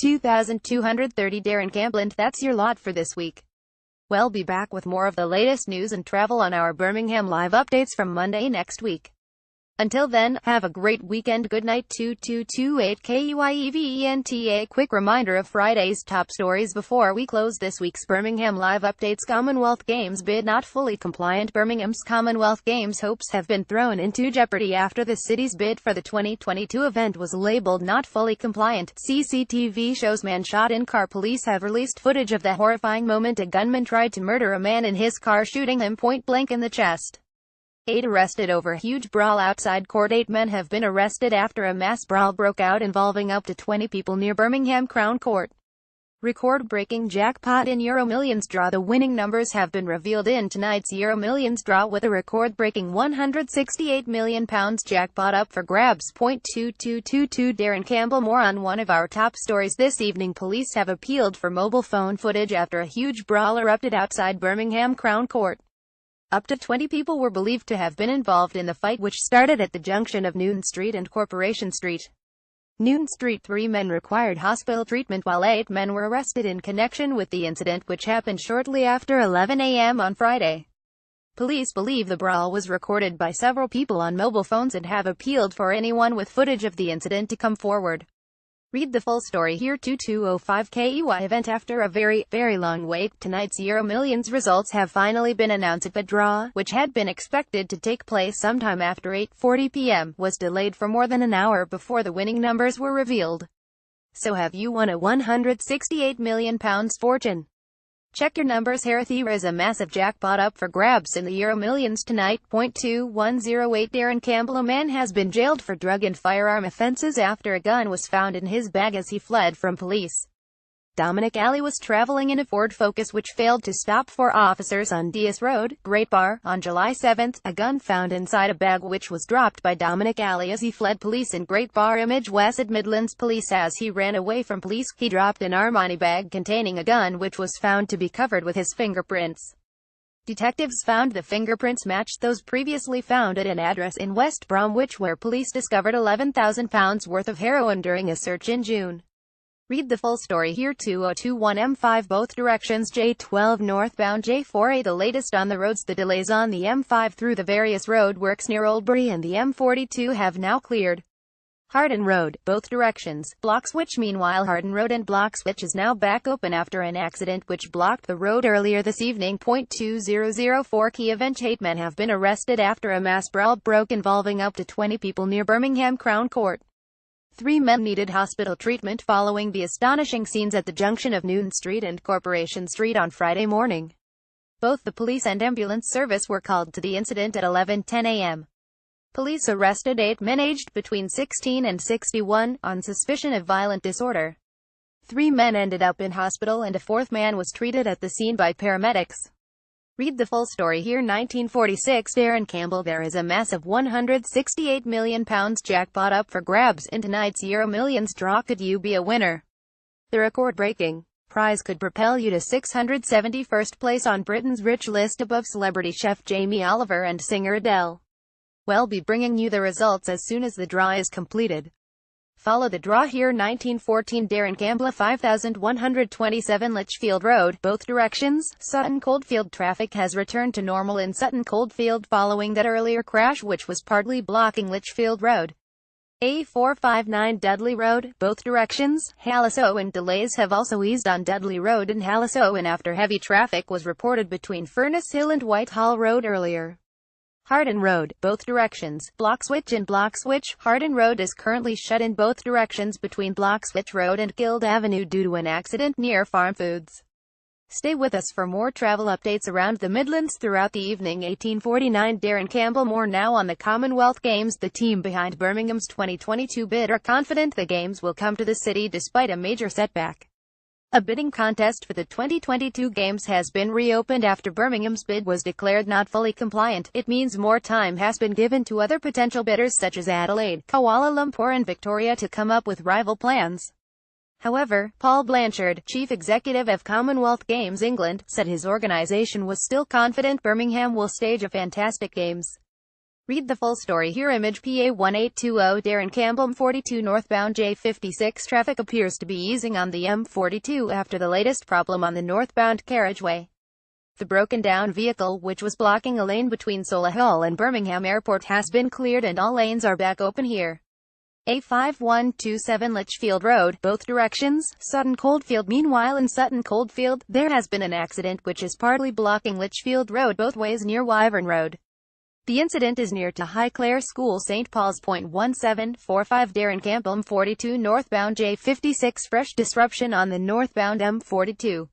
2,230. Darren CampbellAnd. That's your lot for this week. We'll be back with more of the latest news and travel on our Birmingham Live updates from Monday next week. Until then, have a great weekend. Good night. 2228 KUIEVENT. A quick reminder of Friday's top stories before we close this week's Birmingham Live updates. Commonwealth Games bid not fully compliant. Birmingham's Commonwealth Games hopes have been thrown into jeopardy after the city's bid for the 2022 event was labeled not fully compliant. CCTV shows man shot in car. Police have released footage of the horrifying moment a gunman tried to murder a man in his car, shooting him point blank in the chest. 8 arrested over huge brawl outside court. 8 men have been arrested after a mass brawl broke out involving up to 20 people near Birmingham Crown Court. Record-breaking jackpot in Euro Millions draw. The winning numbers have been revealed in tonight's Euro Millions draw, with a record-breaking £168 million jackpot up for grabs. 2222. Darren Campbell. More on one of our top stories this evening. Police have appealed for mobile phone footage after a huge brawl erupted outside Birmingham Crown Court. Up to 20 people were believed to have been involved in the fight, which started at the junction of Newton Street and Corporation Street. Newton Street. 3 men required hospital treatment while 8 men were arrested in connection with the incident, which happened shortly after 11 a.m. on Friday. Police believe the brawl was recorded by several people on mobile phones and have appealed for anyone with footage of the incident to come forward. Read the full story here. 2205 KUI event. After a very long wait, tonight's Euro Millions results have finally been announced. The draw, which had been expected to take place sometime after 8:40 p.m., was delayed for more than an hour before the winning numbers were revealed. So have you won a £168 million fortune? Check your numbers here. There is a massive jackpot up for grabs in the Euro Millions tonight. 2108. Darren Campbell. A man has been jailed for drug and firearm offences after a gun was found in his bag as he fled from police. Dominic Alley was travelling in a Ford Focus which failed to stop for officers on Dias Road, Great Bar, on July 7. A gun found inside a bag which was dropped by Dominic Alley as he fled police in Great Bar. Image West Midlands Police. As he ran away from police, he dropped an Armani bag containing a gun which was found to be covered with his fingerprints. Detectives found the fingerprints matched those previously found at an address in West Bromwich where police discovered £11,000 worth of heroin during a search in June. Read the full story here. 2021 M5 both directions. J12 northbound, J4A. The latest on the roads. The delays on the M5 through the various road works near Oldbury and the M42 have now cleared. Harden Road, both directions, block switch. Meanwhile, Harden Road and block switch is now back open after an accident which blocked the road earlier this evening. 2004 Key event. 8 men have been arrested after a mass brawl broke involving up to 20 people near Birmingham Crown Court. 3 men needed hospital treatment following the astonishing scenes at the junction of Newton Street and Corporation Street on Friday morning. Both the police and ambulance service were called to the incident at 11:10 a.m. Police arrested 8 men aged between 16 and 61 on suspicion of violent disorder. 3 men ended up in hospital and a 4th man was treated at the scene by paramedics. Read the full story here. 1946. Darren Campbell. There is a massive £168 million jackpot up for grabs in tonight's Euro Millions draw. Could you be a winner? The record-breaking prize could propel you to 671st place on Britain's rich list, above celebrity chef Jamie Oliver and singer Adele. We'll be bringing you the results as soon as the draw is completed. Follow the draw here. 1914. Darren Campbell. 5127 Litchfield Road, both directions, Sutton Coldfield. Traffic has returned to normal in Sutton Coldfield following that earlier crash which was partly blocking Litchfield Road. A459 Dudley Road, both directions, Hallissowen. Delays have also eased on Dudley Road and Hallissowen after heavy traffic was reported between Furness Hill and Whitehall Road earlier. Harden Road, both directions, block switch and block switch. Harden Road is currently shut in both directions between Block Switch Road and Guild Avenue due to an accident near Farm Foods. Stay with us for more travel updates around the Midlands throughout the evening. 1849. Darren Campbell. More now on the Commonwealth Games. The team behind Birmingham's 2022 bid are confident the Games will come to the city despite a major setback. A bidding contest for the 2022 Games has been reopened after Birmingham's bid was declared not fully compliant. It means more time has been given to other potential bidders such as Adelaide, Kuala Lumpur and Victoria to come up with rival plans. However, Paul Blanchard, chief executive of Commonwealth Games England, said his organisation was still confident Birmingham will stage a fantastic Games. Read the full story here. Image PA1820 Darren Campbell M42 northbound J56 traffic appears to be easing on the M42 after the latest problem on the northbound carriageway. The broken-down vehicle, which was blocking a lane between Solihull and Birmingham Airport, has been cleared and all lanes are back open here. A5127 Litchfield Road, both directions, Sutton Coldfield. Meanwhile, in Sutton Coldfield, there has been an accident which is partly blocking Litchfield Road both ways near Wyvern Road. The incident is near to Highclere School, St. Paul's. 1745 Darren Campbell M42 northbound J56 fresh disruption on the northbound M42.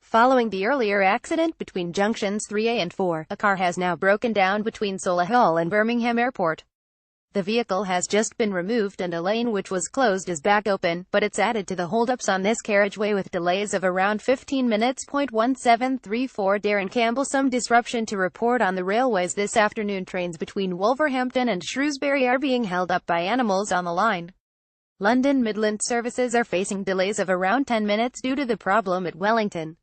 Following the earlier accident between junctions 3A and 4, a car has now broken down between Solihull and Birmingham Airport. The vehicle has just been removed and a lane which was closed is back open, but it's added to the holdups on this carriageway with delays of around 15 minutes. 1734 Darren Campbell. Some disruption to report on the railways this afternoon. Trains between Wolverhampton and Shrewsbury are being held up by animals on the line. London Midland services are facing delays of around 10 minutes due to the problem at Wellington.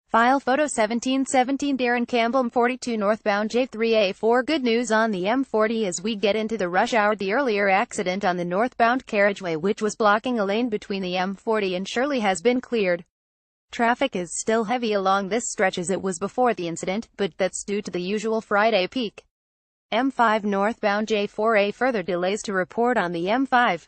File photo 1717 Darren Campbell M42 northbound J3A4. Good news on the M40 as we get into the rush hour. The earlier accident on the northbound carriageway, which was blocking a lane between the M40 and Shirley, has been cleared. Traffic is still heavy along this stretch as it was before the incident, but that's due to the usual Friday peak. M5 northbound J4A. Further delays to report on the M5.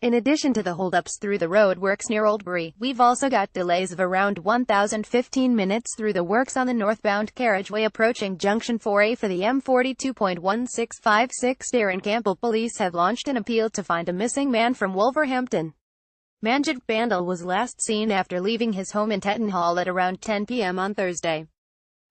In addition to the holdups through the roadworks near Oldbury, we've also got delays of around 1,015 minutes through the works on the northbound carriageway approaching Junction 4A for the M42.1656. Darren Campbell. Police have launched an appeal to find a missing man from Wolverhampton. Manjit Bandal was last seen after leaving his home in Tettenhall at around 10 p.m. on Thursday.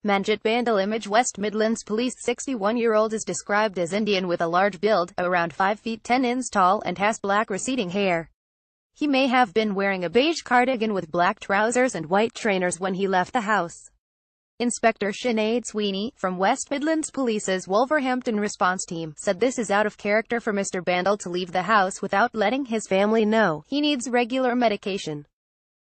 Manjit Bandal. Image West Midlands Police. 61-year-old is described as Indian with a large build, around 5 feet 10 inches tall, and has black receding hair. He may have been wearing a beige cardigan with black trousers and white trainers when he left the house. Inspector Sinead Sweeney, from West Midlands Police's Wolverhampton response team, said this is out of character for Mr. Bandal to leave the house without letting his family know. He needs regular medication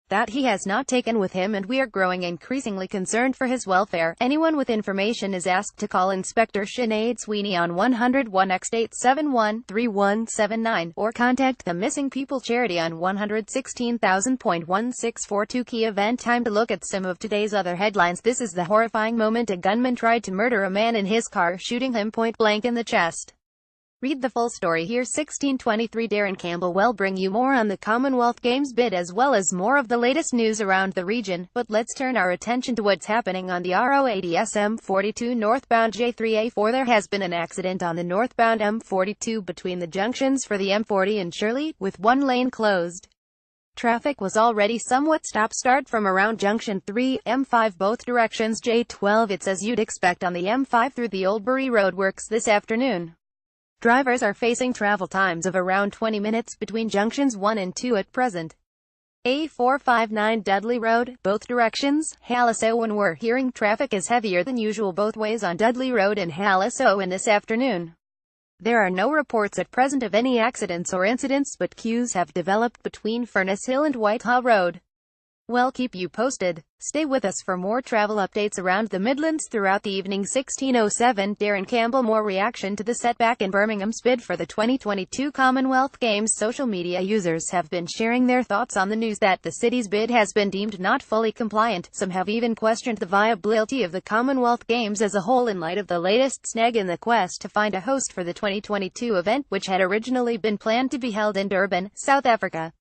that he has not taken with him, and we are growing increasingly concerned for his welfare. Anyone with information is asked to call Inspector Sinead Sweeney on 101 X871 3179 or contact the Missing People Charity on 116,000.1642. Key event time to look at some of today's other headlines. This is the horrifying moment a gunman tried to murder a man in his car, shooting him point blank in the chest. Read the full story here. 1623 Darren Campbell will bring you more on the Commonwealth Games bid as well as more of the latest news around the region, but let's turn our attention to what's happening on the RO80 M42 northbound J3A4. There has been an accident on the northbound M42 between the junctions for the M40 and Shirley, with one lane closed. Traffic was already somewhat stop-start from around Junction 3, M5 both directions. J12. It's as you'd expect on the M5 through the Oldbury roadworks this afternoon. Drivers are facing travel times of around 20 minutes between junctions 1 and 2 at present. A459 Dudley Road, both directions, Halesowen. We're hearing traffic is heavier than usual both ways on Dudley Road and Halesowen this afternoon. There are no reports at present of any accidents or incidents, but queues have developed between Furnace Hill and Whitehall Road. We'll keep you posted. Stay with us for more travel updates around the Midlands throughout the evening. 1607 Darren Campbell. More reaction to the setback in Birmingham's bid for the 2022 Commonwealth Games. Social media users have been sharing their thoughts on the news that the city's bid has been deemed not fully compliant. Some have even questioned the viability of the Commonwealth Games as a whole in light of the latest snag in the quest to find a host for the 2022 event, which had originally been planned to be held in Durban, South Africa.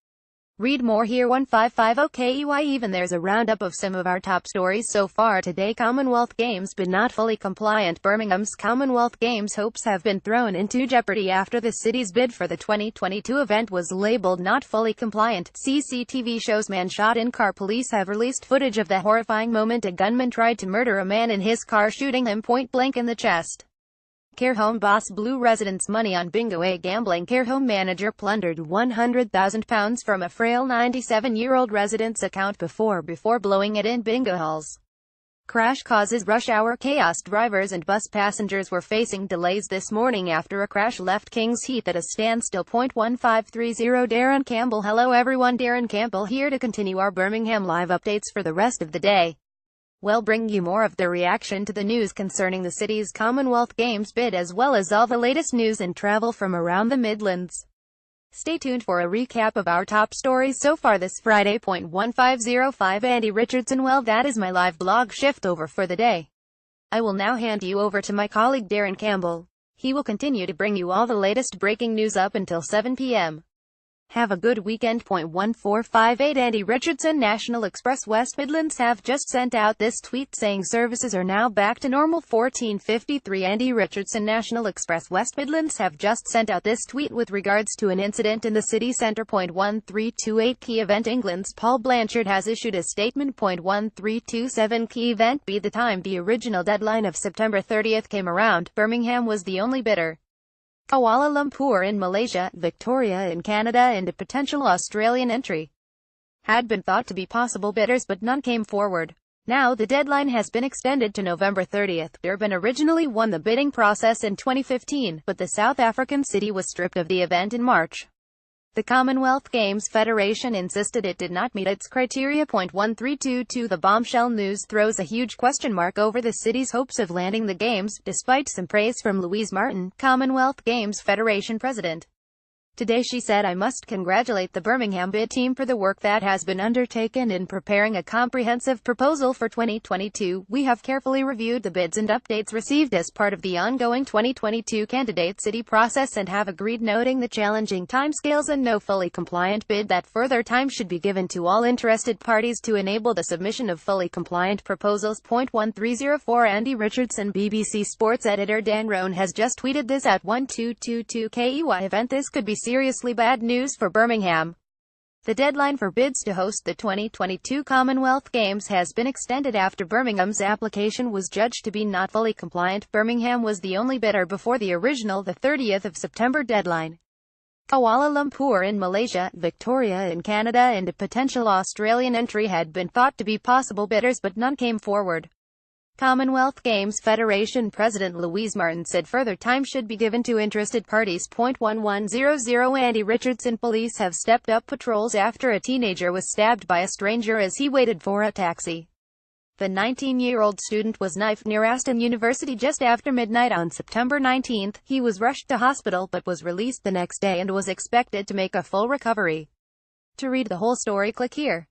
Read more here. 155 KEY. Even there's a roundup of some of our top stories so far today. Commonwealth Games bid not fully compliant. Birmingham's Commonwealth Games hopes have been thrown into jeopardy after the city's bid for the 2022 event was labeled not fully compliant. CCTV shows man shot in car. Police have released footage of the horrifying moment a gunman tried to murder a man in his car, shooting him point blank in the chest. Care home boss blew residents' money on bingo. A gambling care home manager plundered £100,000 from a frail 97-year-old resident's account before blowing it in bingo halls. Crash causes rush hour chaos. Drivers and bus passengers were facing delays this morning after a crash left Kings Heath at a standstill. 1530 Darren Campbell. Hello everyone, Darren Campbell here to continue our Birmingham live updates for the rest of the day. We'll bring you more of the reaction to the news concerning the city's Commonwealth Games bid, as well as all the latest news and travel from around the Midlands. Stay tuned for a recap of our top stories so far this Friday. 1505 Andy Richardson. Well, that is my live blog shift over for the day. I will now hand you over to my colleague Darren Campbell. He will continue to bring you all the latest breaking news up until 7 p.m. Have a good weekend. 1458 Andy Richardson. National Express West Midlands have just sent out this tweet saying services are now back to normal. 1453 Andy Richardson. National Express West Midlands have just sent out this tweet with regards to an incident in the city centre. 1328 Key event. England's Paul Blanchard has issued a statement. 1327 Key event. Be the time the original deadline of September 30th came around, Birmingham was the only bidder. Kuala Lumpur in Malaysia, Victoria in Canada, and a potential Australian entry had been thought to be possible bidders, but none came forward. Now the deadline has been extended to November 30th. Durban originally won the bidding process in 2015, but the South African city was stripped of the event in March. The Commonwealth Games Federation insisted it did not meet its criteria. 1322 The bombshell news throws a huge question mark over the city's hopes of landing the Games, despite some praise from Louise Martin, Commonwealth Games Federation president. Today she said, "I must congratulate the Birmingham bid team for the work that has been undertaken in preparing a comprehensive proposal for 2022. We have carefully reviewed the bids and updates received as part of the ongoing 2022 candidate city process and have agreed, noting the challenging timescales and no fully compliant bid, that further time should be given to all interested parties to enable the submission of fully compliant proposals." 1304 Andy Richardson. BBC Sports editor Dan Roan has just tweeted this at 1222 KEY event. This could be seriously bad news for Birmingham. The deadline for bids to host the 2022 Commonwealth Games has been extended after Birmingham's application was judged to be not fully compliant. Birmingham was the only bidder before the original, the 30th of September deadline. Kuala Lumpur in Malaysia, Victoria in Canada, and a potential Australian entry had been thought to be possible bidders, but none came forward. Commonwealth Games Federation President Louise Martin said further time should be given to interested parties. 1100 Andy Richardson. Police have stepped up patrols after a teenager was stabbed by a stranger as he waited for a taxi. The 19-year-old student was knifed near Aston University just after midnight on September 19. He was rushed to hospital but was released the next day and was expected to make a full recovery. To read the whole story, click here.